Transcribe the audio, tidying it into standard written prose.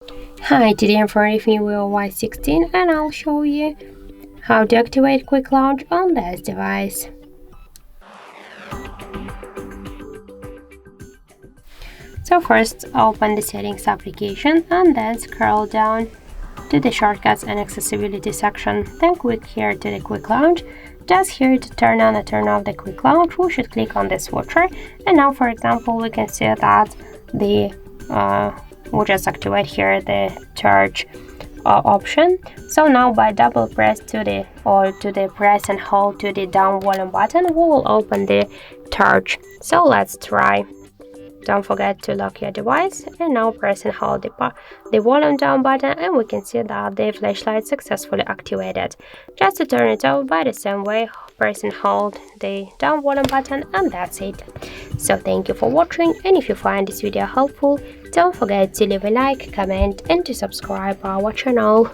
Hi, today I'm for Vivo Y16 and I'll show you how to activate Quick Launch on this device. So first open the Settings application and then scroll down to the Shortcuts and Accessibility section. Then click here to the Quick Launch. Just here to turn on or turn off the Quick Launch, we should click on the switcher. And now, for example, we can see that we just activate here the charge option. So now by double press to the press and hold to the down volume button, we will open the charge. So let's try. Don't forget to lock your device and now press and hold the volume down button and we can see that the flashlight successfully activated. Just to turn it off by the same way, press and hold the down volume button and that's it. So thank you for watching, and if you find this video helpful, don't forget to leave a like, comment and to subscribe our channel.